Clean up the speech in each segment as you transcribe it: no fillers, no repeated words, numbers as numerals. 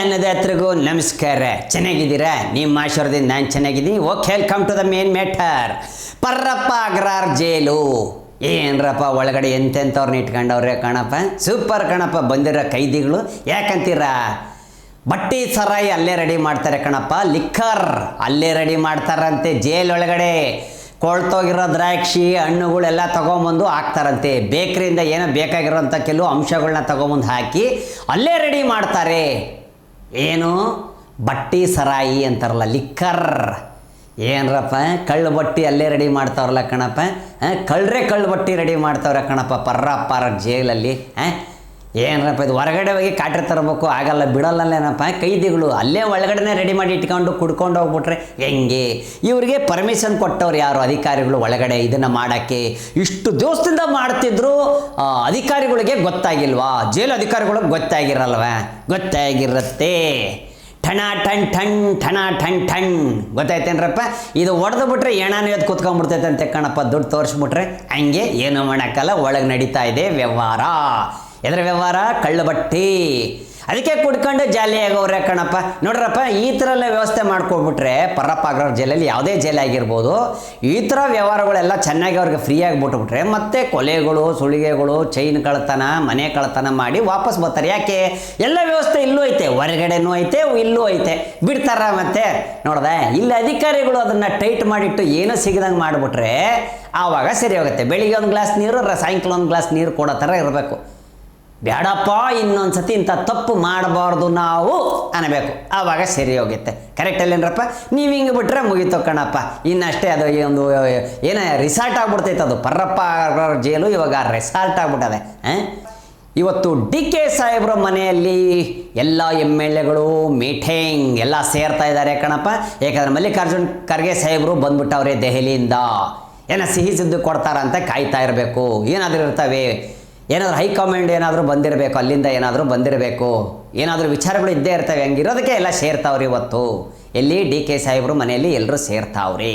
ಅನ್ನೋದಾತ್ರಿಗೂ ನಮಸ್ಕಾರ. ಚೆನ್ನಾಗಿದ್ದೀರಾ? ನಿಮ್ಮ ಆಶೀರ್ವಾದದಿಂದ ನಾನು ಚೆನ್ನಾಗಿದ್ದೀನಿ. Okay, welcome to the main matter. Parappana Agrahara jail. ಏನ್ರಪ್ಪ ಒಳಗಡೆ ಎಂತೆಂಥವ್ರನ್ನ ಇಟ್ಕೊಂಡವ್ರೆ ಕಣಪ್ಪ. ಸೂಪರ್ ಕಣಪ್ಪ ಬಂದಿರೋ ಕೈದಿಗಳು. ಯಾಕಂತೀರಾ? ಬಟ್ಟಿ ಸರಾಯಿ ಅಲ್ಲೇ ರೆಡಿ ಮಾಡ್ತಾರೆ ಕಣಪ್ಪ. ಲಿಕ್ಕರ್ ಅಲ್ಲೇ ರೆಡಿ ಮಾಡ್ತಾರಂತೆ ಜೈಲ್ ಒಳಗಡೆ. ಕೊಳ್ತೋಗಿರೋ ದ್ರಾಕ್ಷಿ ಹಣ್ಣುಗಳೆಲ್ಲ ತೊಗೊಂಬಂದು ಹಾಕ್ತಾರಂತೆ. ಬೇಕ್ರಿಯಿಂದ ಏನೋ ಬೇಕಾಗಿರೋಂಥ ಕೆಲವು ಅಂಶಗಳನ್ನ ತೊಗೊಂಬಂದು ಹಾಕಿ ಅಲ್ಲೇ ರೆಡಿ ಮಾಡ್ತಾರೆ. ಏನು ಬಟ್ಟಿ ಸರಾಯಿ ಅಂತಾರಲ್ಲ, ಲಿಕ್ಕರ್. ಏನರಪ್ಪ ಕಳ್ಳು ಬಟ್ಟಿ ಅಲ್ಲೇ ರೆಡಿ ಮಾಡ್ತಾವ್ರಲ್ಲ ಕಣಪ್ಪ. ಕಳ್ಳು ಬಟ್ಟಿ ರೆಡಿ ಮಾಡ್ತಾವ್ರೆ ಕಣಪ್ಪ ಪರ್ರಪ್ಪ ಜೈಲಲ್ಲಿ. ಏನರಪ್ಪ ಇದು ಹೊರಗಡೆ ಹೋಗಿ ಕಾಟ್ರೆ ತರಬೇಕು, ಆಗಲ್ಲ, ಬಿಡೋಲ್ಲನೇನಪ್ಪ ಕೈದಿಗಳು. ಅಲ್ಲೇ ಒಳಗಡೆ ರೆಡಿ ಮಾಡಿ ಇಟ್ಕೊಂಡು ಕುಡ್ಕೊಂಡು ಹೋಗ್ಬಿಟ್ರೆ ಹೆಂಗೆ? ಇವರಿಗೆ ಪರ್ಮಿಷನ್ ಕೊಟ್ಟವ್ರು ಯಾರು? ಅಧಿಕಾರಿಗಳು ಒಳಗಡೆ ಇದನ್ನು ಮಾಡೋಕ್ಕೆ. ಇಷ್ಟು ದಿವಸದಿಂದ ಮಾಡ್ತಿದ್ರು, ಅಧಿಕಾರಿಗಳಿಗೆ ಗೊತ್ತಾಗಿಲ್ವಾ? ಜೈಲು ಅಧಿಕಾರಿಗಳಿಗೆ ಗೊತ್ತಾಗಿರಲ್ವ? ಗೊತ್ತಾಗಿರುತ್ತೆ. ಠಣ ಟಣ್ ಟಣ್ ಠಣ ಟಣ್ ಟಣ್. ಗೊತ್ತಾಯ್ತೇನ್ರಪ್ಪ? ಇದು ಹೊಡೆದು ಬಿಟ್ರೆ ಎಣ್ಣೆ ಕೂತ್ಕೊಂಡ್ಬಿಡ್ತೈತೆ ಅಂತೆ ಕಣಪ್ಪ. ದುಡ್ಡು ತೋರಿಸ್ಬಿಟ್ರೆ ಹಂಗೆ ಏನು ಮಾಡೋಕ್ಕಲ್ಲ. ಒಳಗೆ ನಡೀತಾ ಇದೆ ವ್ಯವಹಾರ. ಎದ್ರ ವ್ಯವಹಾರ? ಕಳ್ಳು ಬಟ್ಟಿ. ಅದಕ್ಕೆ ಕುಡ್ಕೊಂಡು ಜಾಲಿಯಾಗವ್ರೆ ಕಣಪ್ಪ. ನೋಡ್ರಪ್ಪ, ಈ ಥರ ಎಲ್ಲ ವ್ಯವಸ್ಥೆ ಮಾಡ್ಕೊಬಿಟ್ರೆ ಪರ್ರಪ್ಪ ಅಗ್ರಹಾರ ಜೈಲಲ್ಲಿ ಯಾವುದೇ ಜೈಲಾಗಿರ್ಬೋದು, ಈ ಥರ ವ್ಯವಹಾರಗಳೆಲ್ಲ ಚೆನ್ನಾಗಿ ಅವ್ರಿಗೆ ಫ್ರೀಯಾಗಿ ಬಿಟ್ಬಿಟ್ರೆ ಮತ್ತೆ ಕೊಲೆಗಳು, ಸುಳಿಗೆಗಳು, ಚೈನ್ ಕಳ್ತನ, ಮನೆ ಕಳ್ತನ ಮಾಡಿ ವಾಪಸ್ ಬರ್ತಾರೆ. ಯಾಕೆ? ಎಲ್ಲ ವ್ಯವಸ್ಥೆ ಇಲ್ಲೂ ಐತೆ, ಹೊರಗಡೆನೂ ಐತೆ, ಇಲ್ಲೂ ಐತೆ. ಬಿಡ್ತಾರ ಮತ್ತೆ? ನೋಡ್ದೆ, ಇಲ್ಲಿ ಅಧಿಕಾರಿಗಳು ಅದನ್ನು ಟೈಟ್ ಮಾಡಿಟ್ಟು ಏನೂ ಸಿಗದಂಗೆ ಮಾಡಿಬಿಟ್ರೆ ಆವಾಗ ಸರಿ ಹೋಗುತ್ತೆ. ಬೆಳಿಗ್ಗೆ ಒಂದು ಗ್ಲಾಸ್ ನೀರು, ಸಾಯಂಕಾಲ ಒಂದು ಗ್ಲಾಸ್ ನೀರು ಕೊಡೋ ಥರ ಇರಬೇಕು. ಬೇಡಪ್ಪ ಇನ್ನೊಂದು ಸತಿ ಇಂಥ ತಪ್ಪು ಮಾಡಬಾರ್ದು ನಾವು ಅನ್ನಬೇಕು. ಆವಾಗ ಸರಿ ಹೋಗುತ್ತೆ. ಕರೆಕ್ಟ್ ಅಲ್ಲೇನ್ರಪ್ಪ? ನೀವು ಹಿಂಗೆ ಬಿಟ್ರೆ ಮುಗೀತು ಕಣಪ್ಪ. ಇನ್ನಷ್ಟೇ ಅದು ಒಂದು ಏನೋ ರಿಸಾರ್ಟ್ ಆಗ್ಬಿಡ್ತೈತೆ. ಅದು ಪರ್ರಪ್ಪ ಜೈಲು ಇವಾಗ ರೆಸಾರ್ಟ್ ಆಗ್ಬಿಟ್ಟದೆ. ಇವತ್ತು ಡಿ ಕೆ ಸಾಹೇಬ್ರ ಮನೆಯಲ್ಲಿ ಎಲ್ಲ MLAಗಳು ಮೀಟಿಂಗ್ ಎಲ್ಲ ಸೇರ್ತಾ ಇದ್ದಾರೆ ಕಣಪ್ಪ. ಯಾಕಂದ್ರೆ ಮಲ್ಲಿಕಾರ್ಜುನ್ ಖರ್ಗೆ ಸಾಹೇಬರು ಬಂದ್ಬಿಟ್ಟವ್ರೆ ದೆಹಲಿಯಿಂದ. ಏನೋ ಸಿಹಿ ಸುದ್ದಿ ಕೊಡ್ತಾರ ಅಂತ ಕಾಯ್ತಾ ಇರಬೇಕು. ಏನಾದರೂ ಇರ್ತವೆ, ಏನಾದರೂ ಹೈಕಮಾಂಡ್ ಏನಾದರೂ ಬಂದಿರಬೇಕು, ಅಲ್ಲಿಂದ ಏನಾದರೂ ಬಂದಿರಬೇಕು, ಏನಾದರೂ ವಿಚಾರಗಳು ಇದ್ದೇ ಇರ್ತವೆ. ಹಂಗಿರೋದಕ್ಕೆ ಎಲ್ಲ ಸೇರ್ತಾವ್ರಿ ಇವತ್ತು. ಎಲ್ಲಿ? ಡಿ ಕೆ ಸಾಹೇಬ್ರು ಮನೆಯಲ್ಲಿ ಎಲ್ಲರೂ ಸೇರ್ತಾವ್ರಿ.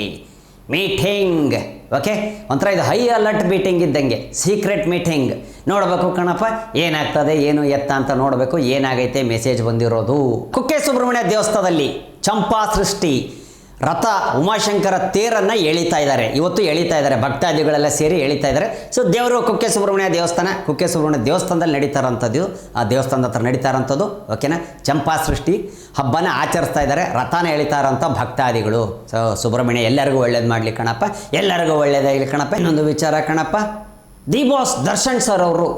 ಮೀಟಿಂಗ್. ಓಕೆ, ಒಂಥರ ಇದು ಹೈ ಅಲರ್ಟ್ ಮೀಟಿಂಗ್ ಇದ್ದಂಗೆ, ಸೀಕ್ರೆಟ್ ಮೀಟಿಂಗ್. ನೋಡಬೇಕು ಕಣಪ್ಪ ಏನಾಗ್ತದೆ, ಏನು ಎತ್ತ ಅಂತ ನೋಡಬೇಕು. ಏನಾಗೈತೆ ಮೆಸೇಜ್ ಬಂದಿರೋದು. ಕುಕ್ಕೆ ಸುಬ್ರಹ್ಮಣ್ಯ ದೇವಸ್ಥಾನದಲ್ಲಿ ಚಂಪಾ ಸೃಷ್ಟಿ ರಥ ಉಮಾಶಂಕರ ತೇರನ್ನು ಎಳಿತಾ ಇದ್ದಾರೆ. ಇವತ್ತು ಎಳಿತಾ ಇದ್ದಾರೆ, ಭಕ್ತಾದಿಗಳೆಲ್ಲ ಸೇರಿ ಎಳಿತಾ ಇದ್ದಾರೆ. ಸೊ ದೇವರು ಕುಕ್ಕೆ ಸುಬ್ರಹ್ಮಣ್ಯ ದೇವಸ್ಥಾನ, ಕುಕ್ಕೆ ಸುಬ್ರಹ್ಮಣ್ಯ ದೇವಸ್ಥಾನದಲ್ಲಿ ನಡೀತಾ ಇರೋಂಥದ್ದು, ಆ ದೇವಸ್ಥಾನದ ಹತ್ರ ನಡೀತಾ ಇರೋಂಥದ್ದು. ಓಕೆನಾ? ಚಂಪಾ ಸೃಷ್ಟಿ ಹಬ್ಬನ ಆಚರಿಸ್ತಾ ಇದ್ದಾರೆ, ರಥನ ಎಳಿತಾ ಇರೋಂಥ ಭಕ್ತಾದಿಗಳು. ಸೊ ಸುಬ್ರಹ್ಮಣ್ಯ ಎಲ್ಲರಿಗೂ ಒಳ್ಳೇದು ಮಾಡಲಿ ಕಣಪ್ಪ, ಎಲ್ಲರಿಗೂ ಒಳ್ಳೇದಾಗಲಿ ಕಣಪ್ಪ. ಇನ್ನೊಂದು ವಿಚಾರ ಕಣಪ್ಪ, ದಿ ಬಾಸ್ ದರ್ಶನ್ ಸರ್ ಅವರು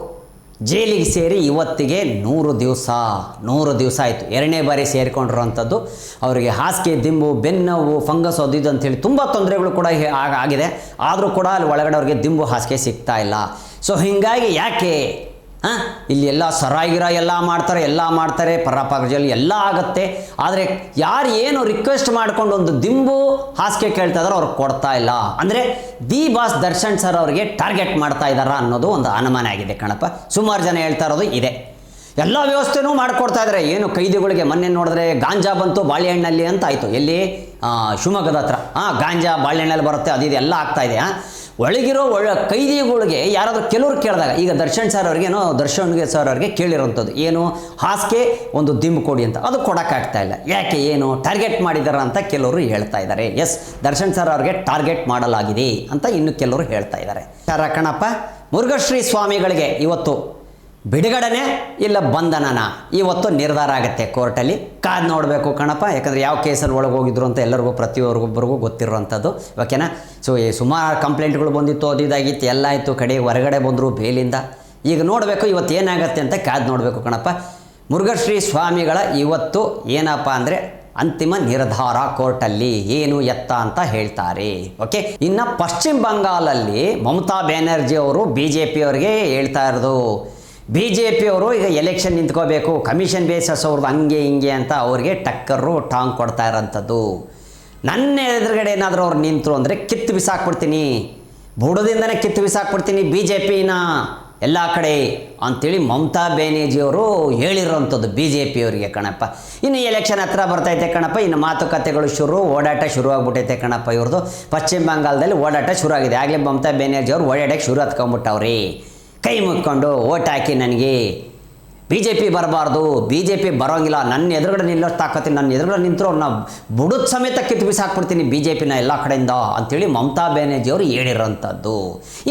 ಜೈಲಿಗೆ ಸೇರಿ ಇವತ್ತಿಗೆ 100 ದಿವಸ ಆಯಿತು. 2ನೇ ಬಾರಿ ಸೇರಿಕೊಂಡಿರೋವಂಥದ್ದು. ಅವರಿಗೆ ಹಾಸಿಗೆ, ದಿಂಬು, ಬೆನ್ನೋವು, ಫಂಗಸ್ ಅದು ಇದು ಅಂಥೇಳಿ ತುಂಬ ತೊಂದರೆಗಳು ಕೂಡ ಆಗಿದೆ. ಆದರೂ ಕೂಡ ಅಲ್ಲಿ ಒಳಗಡೆ ಅವ್ರಿಗೆ ದಿಂಬು ಹಾಸಿಗೆ ಸಿಗ್ತಾ ಇಲ್ಲ. ಸೊ ಹೀಗಾಗಿ ಯಾಕೆ ಇಲ್ಲಿ ಎಲ್ಲ ಸರಾಗಿರ ಎಲ್ಲ ಮಾಡ್ತಾರೆ ಪರ್ರಪ್ಪ ಜೈಲು ಎಲ್ಲ ಆಗುತ್ತೆ. ಆದರೆ ಯಾರು ಏನು ರಿಕ್ವೆಸ್ಟ್ ಮಾಡ್ಕೊಂಡು ಒಂದು ದಿಂಬು ಹಾಸಿಗೆ ಕೇಳ್ತಾ ಇದ್ದಾರೋ ಅವ್ರಿಗೆ ಕೊಡ್ತಾ ಇಲ್ಲ. ಅಂದರೆ ದಿ ಬಾಸ್ ದರ್ಶನ್ ಸರ್ ಅವರಿಗೆ ಟಾರ್ಗೆಟ್ ಮಾಡ್ತಾ ಇದ್ದಾರಾ ಅನ್ನೋದು ಒಂದು ಅನುಮಾನ ಆಗಿದೆ ಕಣಪ್ಪ. ಸುಮಾರು ಜನ ಹೇಳ್ತಾ ಇರೋದು ಇದೆ. ಎಲ್ಲ ವ್ಯವಸ್ಥೆನೂ ಮಾಡಿಕೊಡ್ತಾ ಇದ್ದಾರೆ. ಏನು ಕೈದಿಗಳಿಗೆ ಮೊನ್ನೆ ನೋಡಿದ್ರೆ ಗಾಂಜಾ ಬಂತು ಬಾಳೆಹಣ್ಣಲ್ಲಿ ಅಂತ ಆಯಿತು. ಎಲ್ಲಿ? ಶಿವಮೊಗ್ಗದ ಹತ್ರ. ಗಾಂಜಾ ಬಾಳೆಹಣ್ಣಲ್ಲಿ ಬರುತ್ತೆ, ಅದು ಇದೆಲ್ಲ ಆಗ್ತಾಯಿದೆ. ಒಳಗಿರೋ ಕೈದಿಗಳಿಗೆ ಯಾರಾದರೂ ಕೆಲವ್ರು ಕೇಳಿದಾಗ, ಈಗ ದರ್ಶನ್ ಸರ್ ಅವ್ರಿಗೆ ಕೇಳಿರೋಂಥದ್ದು ಏನು? ಹಾಸಿಗೆ, ಒಂದು ದಿಂಬು ಕೊಡಿ ಅಂತ. ಅದು ಕೊಡೋಕ್ಕಾಗ್ತಾ ಇಲ್ಲ. ಯಾಕೆ? ಏನು ಟಾರ್ಗೆಟ್ ಮಾಡಿದಾರ ಅಂತ ಕೆಲವರು ಹೇಳ್ತಾ ಇದ್ದಾರೆ. ಎಸ್, ದರ್ಶನ್ ಸರ್ ಅವ್ರಿಗೆ ಟಾರ್ಗೆಟ್ ಮಾಡಲಾಗಿದೆ ಅಂತ ಇನ್ನು ಕೆಲವರು ಹೇಳ್ತಾ ಇದ್ದಾರೆ. ಕಣಪ್ಪ, ಮುರುಘಶ್ರೀ ಸ್ವಾಮಿಗಳಿಗೆ ಇವತ್ತು ಬಿಡುಗಡೆನೇ ಇಲ್ಲ ಬಂಧನನ ಇವತ್ತು ನಿರ್ಧಾರ ಆಗುತ್ತೆ ಕೋರ್ಟಲ್ಲಿ. ಕಾದು ನೋಡಬೇಕು ಕಣಪ್ಪ. ಯಾಕಂದರೆ ಯಾವ ಕೇಸಲ್ಲಿ ಒಳಗೆ ಹೋಗಿದ್ರು ಅಂತ ಎಲ್ಲರಿಗೂ ಪ್ರತಿಯೊಬ್ಬರಿಗೂ ಗೊತ್ತಿರೋವಂಥದ್ದು. ಓಕೆನಾ? ಸೊ ಸುಮಾರು ಕಂಪ್ಲೇಂಟ್ಗಳು ಬಂದಿತ್ತು, ಅದು ಇದಾಗಿತ್ತು, ಎಲ್ಲ ಆಯಿತು. ಕಡೆ ಹೊರಗಡೆ ಬಂದರು ಬೇಲಿಂದ. ಈಗ ನೋಡಬೇಕು ಇವತ್ತು ಏನಾಗುತ್ತೆ ಅಂತ ಕಾದು ನೋಡಬೇಕು ಕಣಪ್ಪ. ಮುರುಘಶ್ರೀ ಸ್ವಾಮಿಗಳ ಇವತ್ತು ಏನಪ್ಪ ಅಂದರೆ ಅಂತಿಮ ನಿರ್ಧಾರ ಕೋರ್ಟಲ್ಲಿ ಏನು ಎತ್ತ ಅಂತ ಹೇಳ್ತಾರೆ. ಓಕೆ, ಇನ್ನು ಪಶ್ಚಿಮ ಬಂಗಾಳಲ್ಲಿ ಮಮತಾ ಬ್ಯಾನರ್ಜಿ ಅವರು BJP ಅವರಿಗೆ ಹೇಳ್ತಾ ಇರೋದು, BJP ಅವರು ಈಗ ಎಲೆಕ್ಷನ್ ನಿಂತ್ಕೋಬೇಕು, ಕಮಿಷನ್ ಬೇಸಸ್ ಅವ್ರದ್ದು ಹಂಗೆ ಹಿಂಗೆ ಅಂತ ಅವ್ರಿಗೆ ಟಕ್ಕರು ಟಾಂಗ್ ಕೊಡ್ತಾ ಇರೋಂಥದ್ದು. ನನ್ನ ಎದುರುಗಡೆ ಏನಾದರೂ ಅವ್ರು ನಿಂತರು ಅಂದರೆ ಕಿತ್ತು ಬಿಸಾಕ್ಬಿಡ್ತೀನಿ, ಬುಡದಿಂದನೇ ಕಿತ್ತು ಬಿಸಾಕ್ಬಿಡ್ತೀನಿ BJPನ ಎಲ್ಲ ಕಡೆ ಅಂಥೇಳಿ ಮಮತಾ ಬ್ಯಾನರ್ಜಿಯವರು ಹೇಳಿರೋವಂಥದ್ದು BJP ಅವರಿಗೆ ಕಣಪ್ಪ. ಇನ್ನು ಎಲೆಕ್ಷನ್ ಹತ್ರ ಬರ್ತೈತೆ ಕಣಪ್ಪ. ಇನ್ನು ಮಾತುಕತೆಗಳು ಓಡಾಟ ಶುರು ಆಗ್ಬಿಟ್ಟೈತೆ ಕಣಪ್ಪ. ಇವ್ರದ್ದು ಪಶ್ಚಿಮ ಬಂಗಾಳದಲ್ಲಿ ಓಡಾಟ ಶುರು ಆಗಿದೆ. ಆಗಲೇ ಮಮತಾ ಬ್ಯಾನರ್ಜಿ ಅವರು ಓಡಾಟಕ್ಕೆ ಶುರು ಹತ್ಕೊಂಡ್ಬಿಟ್ಟವ್ರಿ. ಕೈ ಮುಕ್ಕೊಂಡು ಓಟ್ ಹಾಕಿ ನನಗೆ BJP ಬರಬಾರ್ದು, BJP ಬರೋಂಗಿಲ್ಲ, ನನ್ನ ಎದುರುಗಡೆ ನಿಲ್ಲೋಷ್ಟು ತಾಕತ್ತಿಲ್ಲ, ನನ್ನ ಎದುರುಗಡೆ ನಿಂತರೂ ಅವ್ರನ್ನ ಬುಡದ ಸಮೇತ ಕಿತ್ತು ಬಿಸಾಕ್ಬಿಡ್ತೀನಿ BJPನ ಎಲ್ಲ ಕಡೆಯಿಂದ ಅಂತೇಳಿ ಮಮತಾ ಬ್ಯಾನರ್ಜಿ ಅವರು ಹೇಳಿರೋಂಥದ್ದು.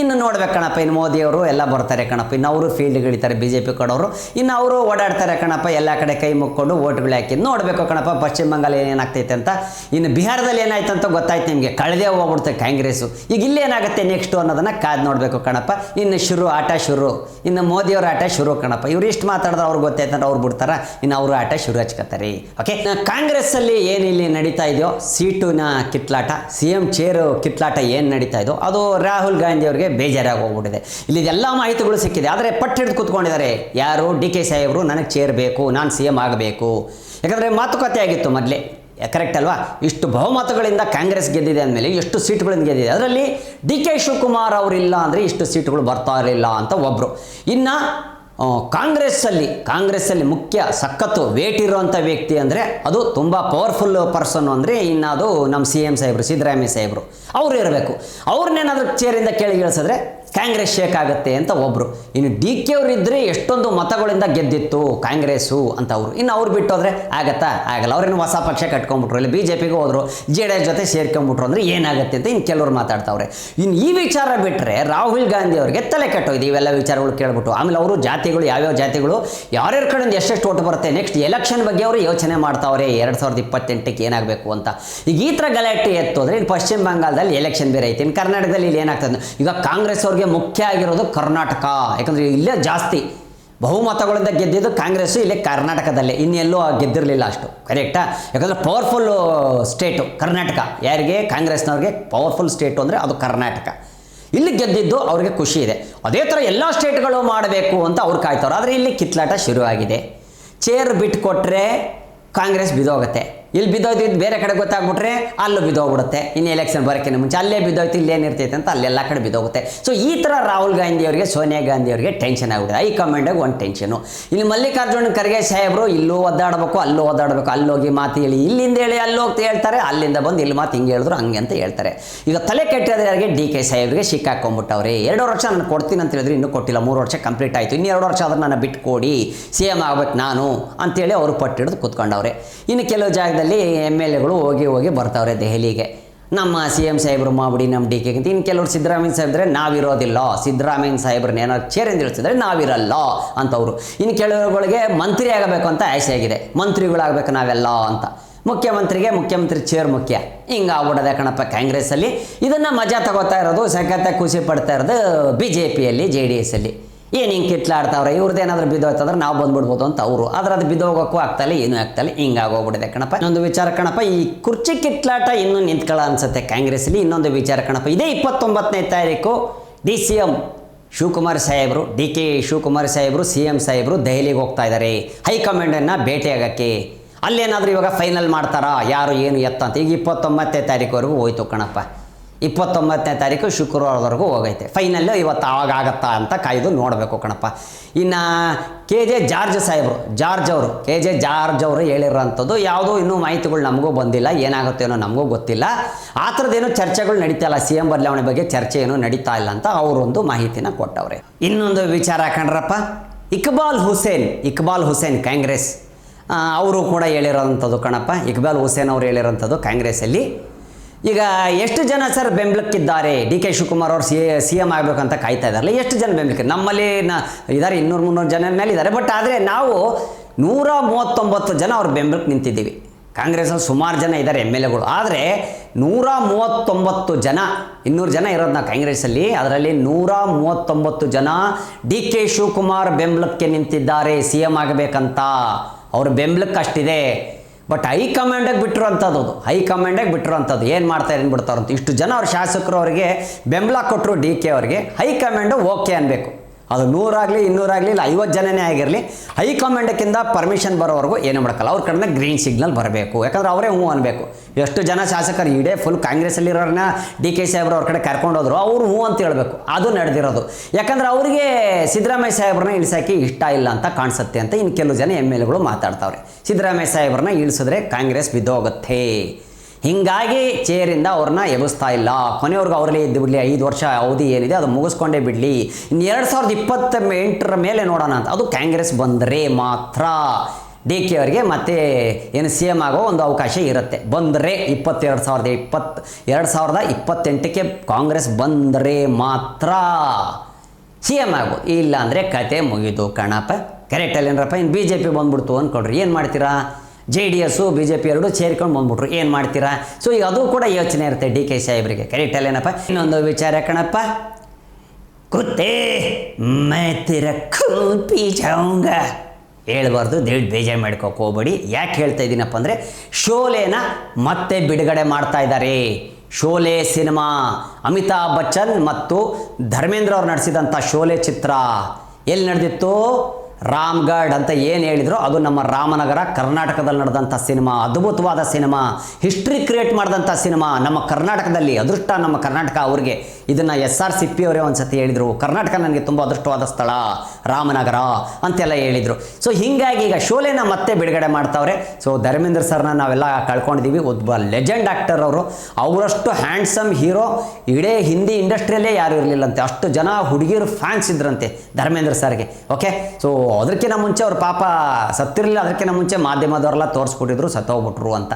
ಇನ್ನು ನೋಡ್ಬೇಕು ಕಣಪ್ಪ, ಇನ್ನು ಮೋದಿಯವರು ಎಲ್ಲ ಬರ್ತಾರೆ ಕಣಪ್ಪ, ಇನ್ನು ಅವರು ಫೀಲ್ಡ್ಗೆ ಇಳಿತಾರೆ BJP ಕಡೆಯವರು, ಇನ್ನು ಅವರು ಓಡಾಡ್ತಾರೆ ಕಣಪ್ಪ, ಎಲ್ಲ ಕಡೆ ಕೈ ಮುಕ್ಕೊಂಡು ಓಟ್ಗಳು ಹಾಕಿ ನೋಡಬೇಕು ಕಣಪ್ಪ ಪಶ್ಚಿಮ ಬಂಗಾಳ ಏನಾಗ್ತೈತೆ ಅಂತ. ಇನ್ನು ಬಿಹಾರದಲ್ಲಿ ಏನಾಯ್ತು ಅಂತ ಗೊತ್ತಾಯ್ತು ನಿಮಗೆ, ಕಳೆದೇ ಹೋಗ್ಬಿಡುತ್ತೆ ಕಾಂಗ್ರೆಸ್ಸು. ಈಗ ಇಲ್ಲೇನಾಗುತ್ತೆ ನೆಕ್ಸ್ಟು ಅನ್ನೋದನ್ನು ಕಾದು ನೋಡಬೇಕು ಕಣಪ್ಪ. ಇನ್ನು ಆಟ ಶುರು, ಇನ್ನು ಮೋದಿಯವರ ಆಟ ಶುರು ಕಣಪ್ಪ. ಇವ್ರು ಇಷ್ಟು ಮಾತಾಡಿದ್ರೆ ಅವ್ರಿಗೆ ಗೊತ್ತಾಯ್ತಂದ್ರೆ ಅವ್ರು ಬಿಡ್ತಾರ, ಇನ್ನು ಅವರು ಆಟ ಶುರು ಹಚ್ಕೋತಾರೆ. ಓಕೆ, ಕಾಂಗ್ರೆಸ್ಸಲ್ಲಿ ಏನು ಇಲ್ಲಿ ನಡೀತಾ ಇದೆಯೋ ಸೀಟುನ ಕಿತ್ಲಾಟ, CM ಚೇರು ಕಿತ್ಲಾಟ ಏನು ನಡೀತಾ ಇದೆಯೋ ಅದು ರಾಹುಲ್ ಗಾಂಧಿ ಅವರಿಗೆ ಬೇಜಾರಾಗಿ ಹೋಗ್ಬಿಟ್ಟಿದೆ. ಇಲ್ಲಿ ಎಲ್ಲ ಮಾಹಿತಿಗಳು ಸಿಕ್ಕಿದೆ, ಆದರೆ ಪಟ್ಟು ಹಿಡಿದು ಕೂತ್ಕೊಂಡಿದ್ದಾರೆ ಯಾರು, DK ಸಾಹೇಬರು. ನನಗೆ ಚೇರ್ ಬೇಕು, ನಾನು CM ಆಗಬೇಕು. ಯಾಕಂದರೆ ಮಾತುಕತೆ ಆಗಿತ್ತು ಮೊದಲೇ, ಕರೆಕ್ಟ್ ಅಲ್ವಾ? ಇಷ್ಟು ಬಹುಮತಗಳಿಂದ ಕಾಂಗ್ರೆಸ್ ಗೆದ್ದಿದೆ ಅಂದಮೇಲೆ ಎಷ್ಟು ಸೀಟ್ಗಳಿಂದ ಗೆದ್ದಿದೆ, ಅದರಲ್ಲಿ DK ಶಿವಕುಮಾರ್ ಅವರಿಲ್ಲ ಅಂದರೆ ಇಷ್ಟು ಸೀಟುಗಳು ಬರ್ತಾ ಇರಲಿಲ್ಲ ಅಂತ ಒಬ್ಬರು. ಇನ್ನು ಕಾಂಗ್ರೆಸ್ಸಲ್ಲಿ ಮುಖ್ಯ ಸಖತ್ತು ವೇಟ್ ಇರುವಂಥ ವ್ಯಕ್ತಿ ಅಂದರೆ ಅದು ತುಂಬ ಪವರ್ಫುಲ್ ಪರ್ಸನ್ ಅಂದರೆ ಇನ್ನು ಅದು ನಮ್ಮ CM ಸಾಹೇಬರು, ಸಿದ್ದರಾಮಯ್ಯ ಸಾಹೇಬರು ಅವರು ಇರಬೇಕು. ಅವ್ರನ್ನೇನಾದರೂ ಚೇರಿಂದ ಕೆಳಗೆ ಇಳಿಸಿದ್ರೆ ಕಾಂಗ್ರೆಸ್ ಶೇಕ್ ಆಗುತ್ತೆ ಅಂತ ಒಬ್ಬರು. ಇನ್ನು DK ಅವರಿದ್ದರೆ ಎಷ್ಟೊಂದು ಮತಗಳಿಂದ ಗೆದ್ದಿತ್ತು ಕಾಂಗ್ರೆಸ್ಸು ಅಂತ ಅವರು. ಇನ್ನು ಅವ್ರು ಬಿಟ್ಟೋದ್ರೆ ಆಗತ್ತಾ? ಆಗಲ್ಲ. ಅವ್ರೇನು ಹೊಸ ಪಕ್ಷ ಕಟ್ಕೊಂಡ್ಬಿಟ್ರು, ಇಲ್ಲಿ BJPಗೆ ಹೋದರು, JDS ಜೊತೆ ಸೇರ್ಕೊಂಡ್ಬಿಟ್ರು ಅಂದರೆ ಏನಾಗುತ್ತೆ ಅಂತ ಇನ್ನು ಕೆಲವರು ಮಾತಾಡ್ತಾವ್ರೆ. ಇನ್ನು ಈ ವಿಚಾರ ಬಿಟ್ಟರೆ ರಾಹುಲ್ ಗಾಂಧಿ ಅವರಿಗೆ ತಲೆ ಕೆಟ್ಟೋಯ್ದು ಇವೆಲ್ಲ ವಿಚಾರಗಳು ಕೇಳ್ಬಿಟ್ಟು. ಆಮೇಲೆ ಅವರು ಜಾತಿಗಳು ಯಾವ್ಯಾವ ಜಾತಿಗಳು ಯಾರ್ಯಾರ ಕಡೆಯಿಂದ ಎಷ್ಟೆಷ್ಟು ಓಟು ಬರುತ್ತೆ, ನೆಕ್ಸ್ಟ್ ಎಲೆಕ್ಷನ್ ಬಗ್ಗೆ ಅವರು ಯೋಚನೆ ಮಾಡ್ತಾವ್ರೆ 2028ಕ್ಕೆ ಏನಾಗಬೇಕು ಅಂತ. ಈಗ ಈ ಥರ ಗಲಾಟೆ ಎತ್ತೋದ್ರೆ ಇನ್ನು ಪಶ್ಚಿಮ ಬಂಗಾಳದಲ್ಲಿ ಎಲೆಕ್ಷನ್ ಬೇರೆ ಐತೆ, ಇನ್ನು ಕರ್ನಾಟಕದಲ್ಲಿ ಇಲ್ಲಿ ಏನಾಗ್ತದೆ, ಈಗ ಕಾಂಗ್ರೆಸ್ ಅವ್ರಿಗೆ ಮುಖ್ಯ ಆಗಿರೋದು ಕರ್ನಾಟಕ. ಯಾಕಂದರೆ ಇಲ್ಲೇ ಜಾಸ್ತಿ ಬಹುಮತಗಳಿಂದ ಗೆದ್ದಿದ್ದು ಕಾಂಗ್ರೆಸ್ಸು, ಇಲ್ಲೇ ಕರ್ನಾಟಕದಲ್ಲೇ, ಇನ್ನೆಲ್ಲೂ ಗೆದ್ದಿರಲಿಲ್ಲ ಅಷ್ಟು, ಕರೆಕ್ಟಾ? ಯಾಕಂದರೆ ಪವರ್ಫುಲ್ ಸ್ಟೇಟು ಕರ್ನಾಟಕ. ಯಾರಿಗೆ? ಕಾಂಗ್ರೆಸ್ನವ್ರಿಗೆ ಪವರ್ಫುಲ್ ಸ್ಟೇಟು ಅಂದರೆ ಅದು ಕರ್ನಾಟಕ. ಇಲ್ಲಿ ಗೆದ್ದಿದ್ದು ಅವ್ರಿಗೆ ಖುಷಿ ಇದೆ. ಅದೇ ಥರ ಎಲ್ಲ ಸ್ಟೇಟ್ಗಳು ಮಾಡಬೇಕು ಅಂತ ಅವ್ರು ಕಾಯ್ತವ್ರು. ಆದರೆ ಇಲ್ಲಿ ಕಿತ್ಲಾಟ ಶುರುವಾಗಿದೆ. ಚೇರ್ ಬಿಟ್ಟುಕೊಟ್ರೆ ಕಾಂಗ್ರೆಸ್ ಬಿದ್ದೋಗುತ್ತೆ, ಇಲ್ಲಿ ಬಿದ್ದೋಯ್ತಿದ್ದು ಬೇರೆ ಕಡೆ ಗೊತ್ತಾಗ್ಬಿಟ್ರೆ ಅಲ್ಲೂ ಬಿದ್ದೋಗ್ಬಿಡುತ್ತೆ. ಇನ್ನು ಎಲೆಕ್ಷನ್ ಬರೋಕ್ಕಿಂತ ಮುಂಚೆ ಅಲ್ಲೇ ಬಿದ್ದೋಯ್ತು, ಇಲ್ಲೇನಿರ್ತೈತೆ ಅಂತ ಅಲ್ಲೆಲ್ಲ ಕಡೆ ಬಿದ್ದೋಗುತ್ತೆ. ಸೊ ಈ ಥರ ರಾಹುಲ್ ಗಾಂಧಿ ಅವರಿಗೆ, ಸೋನಿಯಾ ಗಾಂಧಿ ಅವರಿಗೆ ಟೆನ್ಷನ್ ಆಗಿಬಿಡುತ್ತೆ. ಹೈಕಮಾಂಡಿಗೆ ಒಂದು ಟೆನ್ಷನು. ಇಲ್ಲಿ ಮಲ್ಲಿಕಾರ್ಜುನ ಖರ್ಗೆ ಸಾಹೇಬರು ಇಲ್ಲೂ ಒದ್ದಾಡಬೇಕು, ಅಲ್ಲೂ ಒದ್ದಾಡಬೇಕು, ಅಲ್ಲೋಗಿ ಮಾತು ಹೇಳಿ, ಇಲ್ಲಿಂದ ಹೇಳಿ ಅಲ್ಲಿ ಹೋಗ್ತಾ ಹೇಳ್ತಾರೆ, ಅಲ್ಲಿಂದ ಬಂದು ಇಲ್ಲಿ ಮಾತು ಹಿಂಗೆ ಹೇಳಿದ್ರು ಹಂಗೆ ಅಂತ ಹೇಳ್ತಾರೆ. ಈಗ ತಲೆ ಕೆಟ್ಟಿರೋದು ಯಾರಿಗೆ? DK ಸಾಹೇಬ್ರಿಗೆ ಸಿಕ್ಕಾಕೊಂಡ್ಬಿಟ್ಟವ್ರೆ. 2 ವರ್ಷ ನಾನು ಕೊಡ್ತೀನಿ ಅಂತ ಹೇಳಿದ್ರೆ ಇನ್ನೂ ಕೊಟ್ಟಿಲ್ಲ, 3 ವರ್ಷ ಕಂಪ್ಲೀಟ್ ಆಯಿತು, ಇನ್ನು 2 ವರ್ಷ ಆದ್ರೆ ನಾನು ಬಿಟ್ಟು ಕೊಡಿ, CM ಆಗ್ಬೇಕು ನಾನು ಅಂತೇಳಿ ಅವರು ಪಟ್ಟಿಡಿದು ಕೂತ್ಕೊಂಡವ್ರೆ. ಇನ್ನು ಕೆಲವು ಜಾಗದಲ್ಲಿ MLAಗಳು ಹೋಗಿ ಬರ್ತಾವ್ರೆ ದೆಹಲಿಗೆ, ನಮ್ಮ CM ಸಾಹೇಬರು ಮಾಡ್ಬಿಡಿ ನಮ್ಮ DK ಅಂತ. ಇನ್ನು ಕೆಲವರು ಸಿದ್ದರಾಮಯ್ಯ ಸಾಹೇಬ್ರೆ ನಾವಿರೋದಿಲ್ಲ, ಸಿದ್ದರಾಮಯ್ಯ ಸಾಹೇಬ್ರನ್ನ ಏನಾದ್ರು ಚೇರಿಂದ ಇಳಿಸಿದ್ರೆ ನಾವಿರಲ್ಲ ಅಂತವರು. ಇನ್ನು ಕೆಲವುಗಳಿಗೆ ಮಂತ್ರಿ ಆಗಬೇಕು ಅಂತ ಆಸೆ ಆಗಿದೆ, ಮಂತ್ರಿಗಳಾಗಬೇಕು ನಾವೆಲ್ಲ ಅಂತ. ಮುಖ್ಯಮಂತ್ರಿ ಚೇರ್ ಮುಖ್ಯ. ಹಿಂಗೆ ಆಗ್ಬಿಡೋದೆ ಕಣಪ್ಪ ಕಾಂಗ್ರೆಸ್ಸಲ್ಲಿ. ಇದನ್ನು ಮಜಾ ತಗೋತಾ ಇರೋದು, ಸಖತ್ತಾಗಿ ಖುಷಿ ಪಡ್ತಾ ಇರೋದು BJPಯಲ್ಲಿ, JDSಲ್ಲಿ. ಏನು ಹಿಂಗೆ ಕಿತ್ಲಾಡ್ತಾವ್ರೆ, ಇವ್ರದ್ದೇನಾದ್ರೂ ಬಿದ್ದೋಯ್ತಂದ್ರೆ ನಾವು ಬಂದ್ಬಿಡ್ಬೋದು ಅಂತ ಅವರು. ಆದರೆ ಅದು ಬಿದ್ದೋಗೋಕ್ಕೂ ಆಗ್ತಾಯಿಲ್ಲ, ಏನೂ ಆಗ್ತಾಯಿಲ್ಲ, ಹಿಂಗಾಗೋಗ್ಬಿಟ್ಟಿದೆ ಕಣಪ್ಪ. ಇನ್ನೊಂದು ವಿಚಾರ ಕಣಪ್ಪ, ಈ ಕುರ್ಚಿ ಕಿತ್ಲಾಟ ಇನ್ನೂ ನಿಂತ್ಕೊಳ್ಳೋ ಅನ್ಸುತ್ತೆ ಕಾಂಗ್ರೆಸ್ಸಲ್ಲಿ. ಇನ್ನೊಂದು ವಿಚಾರ ಕಣಪ್ಪ, ಇದೇ 29ನೇ ತಾರೀಕು CM ಶಿವಕುಮಾರ್ ಸಾಹೇಬರು, DK ಶಿವಕುಮಾರ್ ಸಾಹೇಬರು, CM ಸಾಹೇಬರು ದೆಹಲಿಗೆ ಹೋಗ್ತಾ ಇದ್ದಾರೆ ಹೈಕಮಾಂಡನ್ನು ಭೇಟಿಯಾಗೋಕ್ಕೆ. ಅಲ್ಲೇನಾದರೂ ಇವಾಗ ಫೈನಲ್ ಮಾಡ್ತಾರಾ ಯಾರು ಏನು ಎತ್ತ ಅಂತ. ಈಗ 29ನೇ ತಾರೀಕುವರೆಗೂ ಹೋಯ್ತು ಕಣಪ್ಪ. 29ನೇ ತಾರೀಕು ಶುಕ್ರವಾರದವರೆಗೂ ಹೋಗೈತೆ. ಫೈನಲ್ಲು ಇವತ್ತು ಆವಾಗತ್ತಾ ಅಂತ ಕಾಯ್ದು ನೋಡಬೇಕು ಕಣಪ್ಪ. ಇನ್ನು KJ ಜಾರ್ಜ್ ಸಾಹೇಬರು, KJ ಜಾರ್ಜ್ ಅವರು ಹೇಳಿರೋಂಥದ್ದು ಯಾವುದೂ ಇನ್ನೂ ಮಾಹಿತಿಗಳು ನಮಗೂ ಬಂದಿಲ್ಲ, ಏನಾಗುತ್ತೇನೋ ನಮಗೂ ಗೊತ್ತಿಲ್ಲ. ಆ ಥರದ್ದೇನೋ ಚರ್ಚೆಗಳು ನಡೀತಾ ಇಲ್ಲ, CM ಬದಲಾವಣೆ ಬಗ್ಗೆ ಚರ್ಚೆ ಏನೂ ನಡೀತಾ ಇಲ್ಲ ಅಂತ ಅವರೊಂದು ಮಾಹಿತಿನ ಕೊಟ್ಟವ್ರೆ. ಇನ್ನೊಂದು ವಿಚಾರ ಹಾಕೊಂಡ್ರಪ್ಪ, ಇಕ್ಬಾಲ್ ಹುಸೇನ್ ಕಾಂಗ್ರೆಸ್ ಅವರು ಕೂಡ ಹೇಳಿರೋಂಥದ್ದು ಕಣಪ್ಪ. ಇಕ್ಬಾಲ್ ಹುಸೇನ್ ಅವರು ಹೇಳಿರೋಂಥದ್ದು ಕಾಂಗ್ರೆಸ್ಸಲ್ಲಿ ಈಗ ಎಷ್ಟು ಜನ ಸರ್ ಬೆಂಬಲಕ್ಕಿದ್ದಾರೆ, DK ಶಿವಕುಮಾರ್ ಅವರು CM ಆಗಬೇಕಂತ ಕಾಯ್ತಾ ಇದ್ದಾರಲ್ಲ, ಎಷ್ಟು ಜನ ಬೆಂಬಲಕ್ಕೆ? ನಮ್ಮಲ್ಲಿ ಇದ್ದಾರೆ 200-300 ಜನ ಮೇಲೆ ಇದ್ದಾರೆ. ಬಟ್ ಆದರೆ ನಾವು 139 ಜನ ಅವ್ರ ಬೆಂಬಲಕ್ಕೆ ನಿಂತಿದ್ದೀವಿ. ಕಾಂಗ್ರೆಸ್ಸಲ್ಲಿ ಸುಮಾರು ಜನ ಇದ್ದಾರೆ MLAಗಳು, ಆದರೆ 139 ಜನ, 200 ಜನ ಇರೋದು ನಾವು ಕಾಂಗ್ರೆಸ್ಸಲ್ಲಿ, ಅದರಲ್ಲಿ 139 ಜನ DK ಶಿವಕುಮಾರ್ ಬೆಂಬಲಕ್ಕೆ ನಿಂತಿದ್ದಾರೆ CM ಆಗಬೇಕಂತ. ಅವ್ರ ಬೆಂಬಲಕ್ಕೆ ಅಷ್ಟಿದೆ. ಬಟ್ ಹೈಕಮಾಂಡಿಗೆ ಬಿಟ್ಟಿರೋಂಥದ್ದು ಏನು ಮಾಡ್ತಾರೆ ಅಂದ್ಬಿಡ್ತಾರಂತ. ಇಷ್ಟು ಜನ ಅವ್ರ ಶಾಸಕರು ಅವರಿಗೆ ಬೆಂಬಲ ಕೊಟ್ಟರು DK ಅವರಿಗೆ, ಹೈಕಮಾಂಡು ಓಕೆ ಅನ್ಬೇಕು. ಅದು 100 ಆಗಲಿ 200 ಆಗಲಿ ಇಲ್ಲ 50 ಜನನೇ ಆಗಿರಲಿ, ಹೈಕಮಾಂಡಕ್ಕಿಂತ ಪರ್ಮಿಷನ್ ಬರೋವರೆಗೂ ಏನು ಮಾಡೋಕ್ಕಲ್ಲ. ಅವ್ರ ಕಡೆಯಿಂದ ಗ್ರೀನ್ ಸಿಗ್ನಲ್ ಬರಬೇಕು, ಯಾಕಂದ್ರೆ ಅವರೇ ಹ್ಞೂ ಅನ್ಬೇಕು. ಎಷ್ಟು ಜನ ಶಾಸಕರು ಇಡೇ ಫುಲ್ ಕಾಂಗ್ರೆಸ್ಸಲ್ಲಿರೋರನ್ನ DK ಸಾಹೇಬ್ರು ಅವ್ರ ಕಡೆ ಕರ್ಕೊಂಡೋದ್ರು, ಅವರು ಹ್ಞೂ ಅಂತ ಹೇಳಬೇಕು. ಅದು ನಡೆದಿರೋದು. ಯಾಕಂದ್ರೆ ಅವರಿಗೆ ಸಿದ್ದರಾಮಯ್ಯ ಸಾಹೇಬ್ರನ್ನ ಇಳಿಸೋಕ್ಕೆ ಇಷ್ಟ ಇಲ್ಲ ಅಂತ ಕಾಣಿಸುತ್ತೆ ಅಂತ ಇನ್ನು ಕೆಲವು ಜನ MLAಗಳು ಮಾತಾಡ್ತಾವ್ರೆ. ಸಿದ್ದರಾಮಯ್ಯ ಸಾಹೇಬ್ರನ್ನ ಇಳಿಸಿದ್ರೆ ಕಾಂಗ್ರೆಸ್ ಬಿದ್ದೋಗುತ್ತೆ. ಹೀಗಾಗಿ ಚೇರಿಂದ ಅವ್ರನ್ನ ಎಬ್ಬಿಸ್ತಾ ಇಲ್ಲ. ಕೊನೆಯವ್ರಿಗೆ ಅವರಲ್ಲೇ ಇದ್ದು ಬಿಡಲಿ, 5 ವರ್ಷ ಅವಧಿ ಏನಿದೆ ಅದು ಮುಗಿಸ್ಕೊಂಡೇ ಬಿಡಲಿ. ಇನ್ನು 2028 ಮೇಲೆ ನೋಡೋಣ ಅಂತ. ಅದು ಕಾಂಗ್ರೆಸ್ ಬಂದರೆ ಮಾತ್ರ ಡಿ ಕೆ ಅವರಿಗೆ ಮತ್ತೆ ಏನು ಸಿ ಎಮ್ ಆಗೋ ಒಂದು ಅವಕಾಶ ಇರುತ್ತೆ. ಬಂದರೆ 2028ಕ್ಕೆ ಕಾಂಗ್ರೆಸ್ ಬಂದರೆ ಮಾತ್ರ ಸಿ ಎಮ್ ಆಗ್ಬೋದು. ಇಲ್ಲ ಅಂದರೆ ಕತೆ ಮುಗಿದು ಕಣಪ್ಪ. ಕರೆಕ್ಟಲ್ಲಿ ಏನರಪ್ಪ. ಇನ್ನು ಬಿ ಜೆ ಪಿ ಬಂದ್ಬಿಡ್ತು ಅಂದ್ಕೊಡ್ರಿ, ಏನು ಮಾಡ್ತೀರಾ? JDS BJP ಎರಡೂ ಸೇರ್ಕೊಂಡು ಬಂದ್ಬಿಟ್ರು, ಏನು ಮಾಡ್ತೀರಾ? ಸೊ ಈಗ ಅದು ಕೂಡ ಯೋಚನೆ ಇರುತ್ತೆ ಡಿ ಕೆ ಸಾಹೇಬ್ರಿಗೆ. ಕರೆಕ್ಟಲ್ಲಿ ಏನಪ್ಪ. ಇನ್ನೊಂದು ವಿಚಾರ ಕಣಪ್ಪ, ಕುತ್ತೇ ಮೈ ತೆರ ಖೂನ್ ಪೀ ಜಾऊंगा ಹೇಳ್ಬಾರ್ದು, ದೇಡ್ ಬೇಜಾರು ಮಾಡ್ಕೋಕೆ ಹೋಗ್ಬೇಡಿ. ಯಾಕೆ ಹೇಳ್ತಾ ಇದ್ದೀನಪ್ಪ ಅಂದರೆ, ಶೋಲೆನ ಮತ್ತೆ ಬಿಡುಗಡೆ ಮಾಡ್ತಾ ಇದ್ದಾರೆ. ಶೋಲೆ ಸಿನಿಮಾ ಅಮಿತಾಬ್ ಬಚ್ಚನ್ ಮತ್ತು ಧರ್ಮೇಂದ್ರ ಅವ್ರು ನಡೆಸಿದಂಥ ಶೋಲೆ ಚಿತ್ರ ಎಲ್ಲಿ ನಡೆದಿತ್ತು? ರಾಮ್ಗಢ್ ಅಂತ ಏನು ಹೇಳಿದ್ರು ಅದು ನಮ್ಮ ರಾಮನಗರ ಕರ್ನಾಟಕದಲ್ಲಿ ನಡೆದಂಥ ಸಿನಿಮಾ. ಅದ್ಭುತವಾದ ಸಿನಿಮಾ, ಹಿಸ್ಟ್ರಿ ಕ್ರಿಯೇಟ್ ಮಾಡಿದಂಥ ಸಿನಿಮಾ ನಮ್ಮ ಕರ್ನಾಟಕದಲ್ಲಿ. ಅದೃಷ್ಟ ನಮ್ಮ ಕರ್ನಾಟಕ ಅವ್ರಿಗೆ. ಇದನ್ನು SRCP ಅವರೇ ಒಂದು ಸತಿ ಹೇಳಿದರು, ಕರ್ನಾಟಕ ನನಗೆ ತುಂಬ ಅದೃಷ್ಟವಾದ ಸ್ಥಳ ರಾಮನಗರ ಅಂತೆಲ್ಲ ಹೇಳಿದರು. ಸೊ ಹೀಗಾಗಿ ಈಗ ಶೋಲೆನ ಮತ್ತೆ ಬಿಡುಗಡೆ ಮಾಡ್ತಾವ್ರೆ. ಸೊ ಧರ್ಮೇಂದ್ರ ಸರ್ನ ನಾವೆಲ್ಲ ಕಳ್ಕೊಂಡಿದ್ದೀವಿ. ಒಬ್ಬ ಲೆಜೆಂಡ್ ಆ್ಯಕ್ಟರ್ ಅವರು. ಅವರಷ್ಟು ಹ್ಯಾಂಡ್ಸಮ್ ಹೀರೋ ಇಡೀ ಹಿಂದಿ ಇಂಡಸ್ಟ್ರಿಯಲ್ಲೇ ಯಾರೂ ಇರಲಿಲ್ಲಂತೆ. ಅಷ್ಟು ಜನ ಹುಡುಗಿರು ಫ್ಯಾನ್ಸ್ ಇದ್ರಂತೆ ಧರ್ಮೇಂದ್ರ ಸರ್ಗೆ. ಓಕೆ, ಸೊ ಅದಕ್ಕಿಂತ ಮುಂಚೆ ಅವ್ರು ಪಾಪ ಸತ್ತಿರಲಿಲ್ಲ. ಅದಕ್ಕಿಂತ ಮುಂಚೆ ಮಾಧ್ಯಮದವರೆಲ್ಲ ತೋರಿಸ್ಬಿಟ್ಟಿದ್ರು ಸತ್ತೋಗ್ಬಿಟ್ರು ಅಂತ.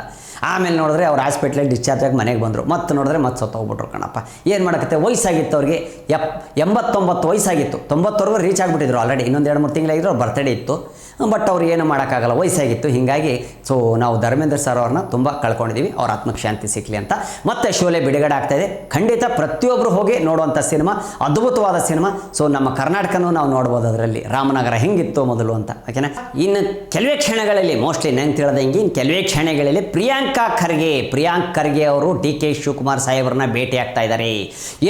ಆಮೇಲೆ ನೋಡಿದ್ರೆ ಅವ್ರು ಹಾಸ್ಪಿಟ್ಲಲ್ಲಿ ಡಿಸ್ಚಾರ್ಜ್ ಆಗಿ ಮನೆಗೆ ಬಂದರು. ಮತ್ತೆ ನೋಡಿದ್ರೆ ಮತ್ತೆ ಸತ್ತೋಗ್ಬಿಟ್ರು ಕಣಪ್ಪ. ಏನು ಮಾಡೋಕ್ಕೆ? ವಯಸ್ಸಾಗಿತ್ತು ಅವ್ರಿಗೆ, 89 ವಯಸ್ಸಾಗಿತ್ತು. 90ವರೆಗೂ ರೀಚ್ ಆಗಿಬಿಟ್ಟಿದ್ರು ಆಲ್ರೆಡಿ. ಇನ್ನೊಂದು 2-3 ತಿಂಗಳಾಗಿದ್ರು ಅವ್ರ ಬರ್ತ್ಡೇ ಇತ್ತು. ಬಟ್ ಅವ್ರು ಏನು ಮಾಡೋಕ್ಕಾಗಲ್ಲ, ವಯಸ್ಸಾಗಿತ್ತು. ಹೀಗಾಗಿ ಸೊ ನಾವು ಧರ್ಮೇಂದ್ರ ಸರ್ ಅವ್ರನ್ನ ತುಂಬ ಕಳ್ಕೊಂಡಿದ್ದೀವಿ. ಅವ್ರ ಆತ್ಮಕ್ಕೆ ಶಾಂತಿ ಸಿಕ್ಕಲಿ ಅಂತ. ಮತ್ತೆ ಶೋಲೆ ಬಿಡುಗಡೆ ಆಗ್ತಾಯಿದೆ. ಖಂಡಿತ ಪ್ರತಿಯೊಬ್ಬರು ಹೋಗಿ ನೋಡುವಂಥ ಸಿನಿಮಾ, ಅದ್ಭುತವಾದ ಸಿನಿಮಾ. ಸೊ ನಮ್ಮ ಕರ್ನಾಟಕನೂ ನಾವು ನೋಡ್ಬೋದು ಅದರಲ್ಲಿ, ರಾಮನಗರ ಹೆಂಗಿತ್ತು ಮೊದಲು ಅಂತ. ಓಕೆನಾ? ಇನ್ನು ಕೆಲವೇ ಕ್ಷಣಗಳಲ್ಲಿ, ಮೋಸ್ಟ್ಲಿ ನಂಗೆ ತಿಳಿದಂಗೆ ಇನ್ನು ಕೆಲವೇ ಕ್ಷಣಗಳಲ್ಲಿ ಪ್ರಿಯಾಂಕ್ ಖರ್ಗೆ ಅವರು ಡಿ ಕೆ ಶಿವಕುಮಾರ್ ಸಾಹೇಬ್ರನ್ನ ಭೇಟಿ ಆಗ್ತಾ ಇದ್ದಾರೆ.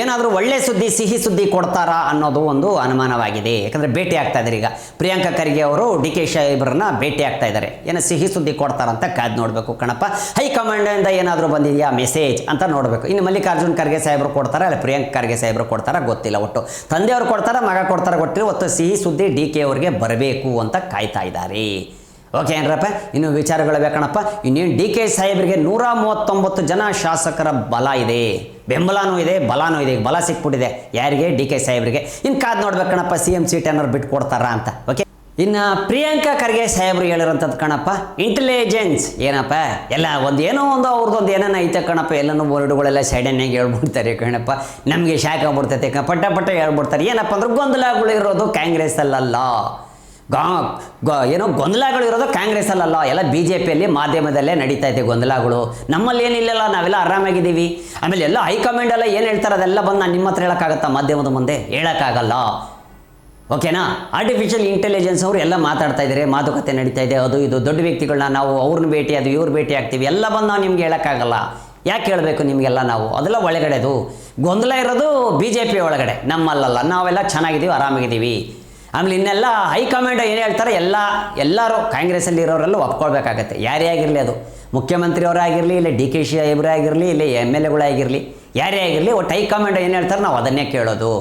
ಏನಾದರೂ ಒಳ್ಳೆ ಸುದ್ದಿ, ಸಿಹಿ ಸುದ್ದಿ ಕೊಡ್ತಾರಾ ಅನ್ನೋದು ಒಂದು ಅನುಮಾನವಾಗಿದೆ. ಯಾಕಂದರೆ ಭೇಟಿ ಆಗ್ತಾ ಇದ್ದಾರೆ. ಈಗ ಪ್ರಿಯಾಂಕ್ ಖರ್ಗೆ ಅವರು ಡಿ ಕೆ ಸಾಹೇಬ್ರನ್ನ ಭೇಟಿ ಆಗ್ತಾ ಇದ್ದಾರೆ. ಏನೋ ಸಿಹಿ ಸುದ್ದಿ ಕೊಡ್ತಾರಂತ ಕಾದು ನೋಡಬೇಕು ಕಣಪ್ಪ. ಹೈಕಮಾಂಡಿಂದ ಏನಾದರೂ ಬಂದಿದೆಯಾ ಮೆಸೇಜ್ ಅಂತ ನೋಡಬೇಕು. ಇನ್ನು ಮಲ್ಲಿಕಾರ್ಜುನ್ ಖರ್ಗೆ ಸಾಹೇಬರು ಕೊಡ್ತಾರಾ, ಅಲ್ಲ ಪ್ರಿಯಾಂಕ್ ಖರ್ಗೆ ಸಾಹೇಬರು ಕೊಡ್ತಾರಾ ಗೊತ್ತಿಲ್ಲ. ಒಟ್ಟು ತಂದೆಯವರು ಕೊಡ್ತಾರಾ, ಮಗ ಕೊಡ್ತಾರಾ ಗೊತ್ತಿಲ್ಲ. ಒಟ್ಟು ಸಿಹಿ ಸುದ್ದಿ ಡಿ ಕೆ ಅವ್ರಿಗೆ ಬರಬೇಕು ಅಂತ ಕಾಯ್ತಾ ಇದ್ದಾರೆ. ಓಕೆ ಏನ್ರಪ್ಪ. ಇನ್ನು ವಿಚಾರಗಳು ಬೇಕಣಪ್ಪ. ಇನ್ನೇನು ಡಿ ಕೆ ಸಾಹೇಬ್ರಿಗೆ 139 ಜನ ಶಾಸಕರ ಬಲ ಇದೆ, ಬೆಂಬಲನೂ ಇದೆ, ಬಲನೂ ಇದೆ. ಬಲ ಸಿಕ್ಬಿಟ್ಟಿದೆ ಯಾರಿಗೆ? ಡಿ ಕೆ ಸಾಹೇಬ್ರಿಗೆ. ಇನ್ನು ಕಾದು ನೋಡ್ಬೇಕಣಪ್ಪ, CM ಸೀಟ್ ಏನಾದ್ರು ಬಿಟ್ಟು ಕೊಡ್ತಾರಾ ಅಂತ. ಓಕೆ, ಇನ್ನು ಪ್ರಿಯಾಂಕ ಖರ್ಗೆ ಸಾಹೇಬ್ರು ಹೇಳಿರೋಂಥದ್ದು ಕಣಪ್ಪ, ಇಂಟೆಲಿಜೆನ್ಸ್ ಏನಪ್ಪ ಎಲ್ಲ ಏನೋ ಒಂದು ಅವ್ರದ್ದೊಂದು ಏನೇನು ಐತೆ ಕಣಪ್ಪ. ಎಲ್ಲನೂ ಬೋರ್ಡುಗಳೆಲ್ಲ ಸೈಡನ್ನಾಗಿ ಹೇಳ್ಬಿಡ್ತಾರೆ ಕಣಪ್ಪ. ನಮಗೆ ಶಾಕ್ ಆಗ್ಬಿಡ್ತೈತೆ ಪಟ್ಟ ಹೇಳ್ಬಿಡ್ತಾರೆ. ಏನಪ್ಪ ಅಂದ್ರೆ ಗೊಂದಲಗಳು ಇರೋದು ಕಾಂಗ್ರೆಸ್ಸಲ್ಲ. ಏನೋ ಗೊಂದಲಗಳು ಇರೋದು ಕಾಂಗ್ರೆಸ್ಸಲ್ಲ, ಎಲ್ಲ BJPಯಲ್ಲಿ ಮಾಧ್ಯಮದಲ್ಲೇ ನಡೀತಾ ಇದೆ ಗೊಂದಲಗಳು. ನಮ್ಮಲ್ಲಿ ಏನಿಲ್ಲಲ್ಲ, ನಾವೆಲ್ಲ ಆರಾಮಾಗಿದ್ದೀವಿ. ಆಮೇಲೆ ಎಲ್ಲ ಹೈಕಮಾಂಡ್ ಎಲ್ಲ ಏನು ಹೇಳ್ತಾರೆ ಅದೆಲ್ಲ ಬಂದು ನಾನು ನಿಮ್ಮ ಹತ್ರ ಹೇಳೋಕ್ಕಾಗತ್ತಾ? ಮಾಧ್ಯಮದ ಮುಂದೆ ಹೇಳೋಕ್ಕಾಗಲ್ಲ. ಓಕೆನಾ? ಆರ್ಟಿಫಿಷಿಯಲ್ ಇಂಟೆಲಿಜೆನ್ಸ್ ಅವರು ಎಲ್ಲ ಮಾತಾಡ್ತಾ ಇದ್ದಾರೆ, ಮಾತುಕತೆ ನಡೀತಾ ಇದೆ. ಅದು ಇದು ದೊಡ್ಡ ವ್ಯಕ್ತಿಗಳನ್ನ ನಾವು ಅವ್ರನ್ನ ಭೇಟಿ ಅದು ಇವ್ರು ಭೇಟಿ ಆಗ್ತೀವಿ ಎಲ್ಲ ಬಂದು ನಾವು ನಿಮ್ಗೆ ಹೇಳೋಕ್ಕಾಗಲ್ಲ. ಯಾಕೆ ಹೇಳಬೇಕು ನಿಮಗೆಲ್ಲ? ನಾವು ಅದೆಲ್ಲ ಒಳಗಡೆದು ಗೊಂದಲ ಇರೋದು BJP ಒಳಗಡೆ, ನಮ್ಮಲ್ಲ. ನಾವೆಲ್ಲ ಚೆನ್ನಾಗಿದ್ದೀವಿ, ಆರಾಮಾಗಿದ್ದೀವಿ. ಆಮೇಲೆ ಇನ್ನೆಲ್ಲ ಹೈಕಮಾಂಡ್ ಏನು ಹೇಳ್ತಾರೆ ಎಲ್ಲರೂ ಕಾಂಗ್ರೆಸ್ಸಲ್ಲಿ ಇರೋರೆಲ್ಲ ಒಪ್ಕೊಳ್ಬೇಕಾಗತ್ತೆ. ಯಾರೇ ಆಗಿರಲಿ, ಅದು ಮುಖ್ಯಮಂತ್ರಿಯವರೇ ಆಗಿರಲಿ, ಇಲ್ಲ DK ಸಾಹೇಬ್ರೇ ಆಗಿರಲಿ, ಇಲ್ಲ MLA ಆಗಿರಲಿ, ಯಾರೇ ಆಗಿರಲಿ, ಒಟ್ಟು ಹೈಕಮಾಂಡ್ ಏನು ಹೇಳ್ತಾರೆ ನಾವು ಅದನ್ನೇ ಕೇಳೋದು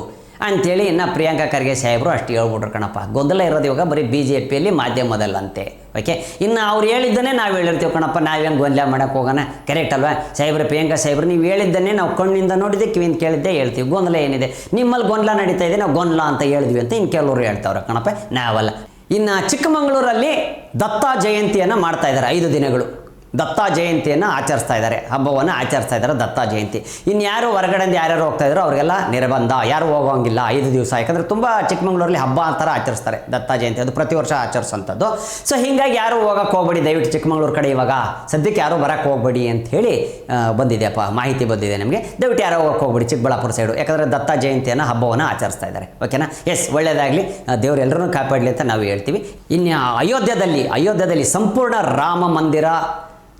ಅಂಥೇಳಿ. ಇನ್ನು ಪ್ರಿಯಾಂಕ ಖರ್ಗೆ ಸಾಹೇಬರು ಅಷ್ಟು ಹೇಳ್ಬಿಟ್ರು ಕಣಪ್ಪ. ಗೊಂದಲ ಇರೋದು ಇವಾಗ ಬರೀ BJPಯಲ್ಲಿ ಮಾಧ್ಯಮದಲ್ಲಂತೆ. ಓಕೆ, ಇನ್ನು ಅವ್ರು ಹೇಳಿದ್ದನ್ನೇ ನಾವು ಹೇಳಿರ್ತೀವಿ ಕಣಪ್ಪ. ನಾವೇನು ಗೊಂದಲ ಮಾಡೋಕ್ಕೆ ಹೋಗೋಣ? ಕರೆಕ್ಟ್ ಅಲ್ವಾ? ಸಾಹೇಬ್ರು, ಪ್ರಿಯಾಂಕ ಸಾಹೇಬ್ರು ನೀವು ಹೇಳಿದ್ದನ್ನೇ ನಾವು ಕಣ್ಣಿಂದ ನೋಡಿದ್ದೆ, ಕಿವಿಯಿಂದ ಕೇಳಿದ್ದೆ ಹೇಳ್ತೀವಿ. ಗೊಂದಲ ಏನಿದೆ? ನಿಮ್ಮಲ್ಲಿ ಗೊಂದಲ ನಡೀತಾ ಇದೆ, ನಾವು ಗೊಂದಲ ಅಂತ ಹೇಳಿದ್ವಿ ಅಂತ ಇನ್ನು ಕೆಲವರು ಹೇಳ್ತಾವ್ರೆ ಕಣಪ್ಪ, ನಾವಲ್ಲ. ಇನ್ನು ಚಿಕ್ಕಮಗಳೂರಲ್ಲಿ ದತ್ತ ಜಯಂತಿಯನ್ನು ಮಾಡ್ತಾ ಇದ್ದಾರೆ. 5 ದಿನಗಳು ದತ್ತ ಜಯಂತಿಯನ್ನು ಆಚರಿಸ್ತಾ ಇದ್ದಾರೆ, ಹಬ್ಬವನ್ನು ಆಚರಿಸ್ತಾ ಇದ್ದಾರೆ ದತ್ತ ಜಯಂತಿ. ಇನ್ನು ಯಾರು ಹೊರಗಡೆಯಿಂದ ಯಾರ್ಯಾರು ಹೋಗ್ತಾ ಇದ್ರು ಅವರಿಗೆಲ್ಲ ನಿರ್ಬಂಧ, ಯಾರು ಹೋಗೋಂಗಿಲ್ಲ 5 ದಿವಸ. ಯಾಕಂದರೆ ತುಂಬ ಚಿಕ್ಕಮಗಳೂರಲ್ಲಿ ಹಬ್ಬ ಅಂತಾರೆ ಆಚರಿಸ್ತಾರೆ ದತ್ತ ಜಯಂತಿ, ಅದು ಪ್ರತಿ ವರ್ಷ ಆಚರಿಸೋಂಥದ್ದು. ಸೊ ಹೀಗಾಗಿ ಯಾರು ಹೋಗೋಕ್ಕೆ ಹೋಗ್ಬೇಡಿ, ದಯವಿಟ್ಟು ಚಿಕ್ಕಮಗಳೂರು ಕಡೆ ಇವಾಗ ಸದ್ಯಕ್ಕೆ ಯಾರು ಬರೋಕ್ಕೆ ಹೋಗ್ಬೇಡಿ ಅಂತ ಹೇಳಿ ಬಂದಿದೆಯಪ್ಪ, ಮಾಹಿತಿ ಬಂದಿದೆ ನಮಗೆ. ದಯವಿಟ್ಟು ಯಾರೋ ಹೋಗೋಕ್ಕೆ ಹೋಗ್ಬೇಡಿ ಚಿಕ್ಕಬಳ್ಳಾಪುರ ಸೈಡು, ಯಾಕಂದರೆ ದತ್ತ ಜಯಂತಿಯನ್ನು ಹಬ್ಬವನ್ನು ಆಚರಿಸ್ತಾ ಇದ್ದಾರೆ. ಓಕೆನಾ? ಎಸ್, ಒಳ್ಳೆಯದಾಗಲಿ, ದೇವರು ಎಲ್ಲರೂ ಕಾಪಾಡಲಿ ಅಂತ ನಾವು ಹೇಳ್ತೀವಿ. ಇನ್ನು ಅಯೋಧ್ಯದಲ್ಲಿ ಸಂಪೂರ್ಣ ರಾಮ ಮಂದಿರ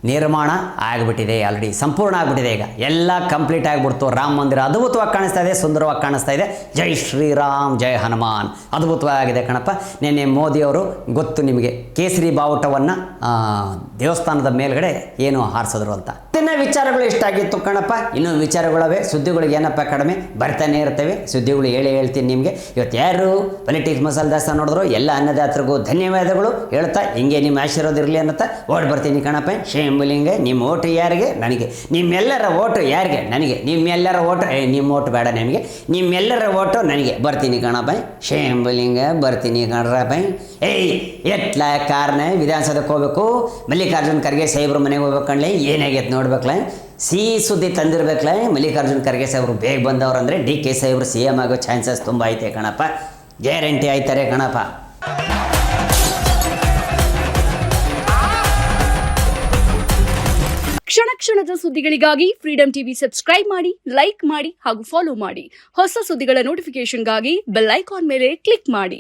ನಿರ್ಮಾಣ ಆಗಿಬಿಟ್ಟಿದೆ. ಆಲ್ರೆಡಿ ಸಂಪೂರ್ಣ ಆಗಿಬಿಟ್ಟಿದೆ. ಈಗ ಎಲ್ಲ ಕಂಪ್ಲೀಟ್ ಆಗಿಬಿಡ್ತು. ರಾಮ ಮಂದಿರ ಅದ್ಭುತವಾಗಿ ಕಾಣಿಸ್ತಾ ಇದೆ, ಸುಂದರವಾಗಿ ಕಾಣಿಸ್ತಾ ಇದೆ. ಜೈ ಶ್ರೀರಾಮ್, ಜೈ ಹನುಮಾನ್, ಅದ್ಭುತವಾಗಿದೆ ಕಣಪ್ಪ. ನಿನ್ನೆ ಮೋದಿಯವರು ಗೊತ್ತು ನಿಮಗೆ ಕೇಸರಿ ಬಾವುಟವನ್ನು ದೇವಸ್ಥಾನದ ಮೇಲ್ಗಡೆ ಏನು ಹಾರಿಸಿದ್ರು ಅಂತ. ವಿಚಾರಗಳು ಇಷ್ಟ ಆಗಿತ್ತು ಕಣಪ್ಪ. ಇನ್ನೂ ವಿಚಾರಗಳವೆ, ಸುದ್ದಿಗಳಿಗೆ ಏನಪ್ಪ ಕಡಿಮೆ, ಬರ್ತಾನೆ ಇರ್ತವೆ ಸುದ್ದಿಗಳು. ಹೇಳ್ತೀನಿ ನಿಮಗೆ. ಇವತ್ತು ಯಾರು ಪೊಲಿಟಿಕ್ಸ್ ಮಸಾಲೆ ದಾಸ್ತ ನೋಡಿದ್ರು ಎಲ್ಲ ಅನ್ನದಾತರಿಗೂ ಧನ್ಯವಾದಗಳು ಹೇಳ್ತಾ, ಹಿಂಗೆ ನಿಮ್ಮ ಆಶೀರ್ವಾದ ಇರಲಿ ಅನ್ನತ್ತಾ ಓಡ್ ಬರ್ತೀನಿ ಕಣಪ್ಪ. ಶೇಂಬುಲಿಂಗೆ ನಿಮ್ಮ ಓಟು ಯಾರಿಗೆ? ನನಗೆ. ನಿಮ್ಮೆಲ್ಲರ ಓಟು ಯಾರಿಗೆ? ನನಗೆ. ನಿಮ್ಮೆಲ್ಲರ ಓಟು ನಿಮ್ಮ ಓಟು ಬೇಡ ನಮಗೆ, ನಿಮ್ಮೆಲ್ಲರ ಓಟು ನನಗೆ. ಬರ್ತೀನಿ ಕಣಪ್ಪ. ಶೇಂಬುಲಿಂಗ ಬರ್ತೀನಿ ಕಣ್ರಪ್ಪ. ಎಟ್ಲ ಕಾರ್ನ ವಿಧಾನಸೌಧಕ್ಕೆ ಹೋಗ್ಬೇಕು, ಮಲ್ಲಿಕಾರ್ಜುನ್ ಖರ್ಗೆ ಸಾಹೇಬ್ರ ಮನೆಗೆ ಹೋಗ್ಬೇಕು ಕಣ್ಲೆ. ಏನಾಗೈತೆ ನೋಡ್ಬೇಕಲ್ಲ, ಸುದ್ದಿ ತಂದಿರ್ಬೇಕಲ್ಲ. ಮಲ್ಲಿಕಾರ್ಜುನ್ ಖರ್ಗೆ ಸಾಹೇಬ್ರು ಬೇಗ ಬಂದವ್ರು ಅಂದರೆ DK ಸಾಹೇಬ್ರು CM ಆಗೋ ಚಾನ್ಸಸ್ ತುಂಬ ಐತೆ ಕಣಪ್ಪ. ಗ್ಯಾರಂಟಿ ಆಯ್ತಾರೆ ಕಣಪ್ಪ. ಕ್ಷಣ ಕ್ಷಣದ ಸುದ್ದಿಗಳಿಗಾಗಿ ಫ್ರೀಡಂ ಟಿವಿ ಸಬ್ಸ್ಕ್ರೈಬ್ ಮಾಡಿ, ಲೈಕ್ ಮಾಡಿ ಹಾಗೂ ಫಾಲೋ ಮಾಡಿ. ಹೊಸ ಸುದ್ದಿಗಳ ನೋಟಿಫಿಕೇಶನ್ಗಾಗಿ ಬೆಲ್ ಐಕಾನ್ ಮೇಲೆ ಕ್ಲಿಕ್ ಮಾಡಿ.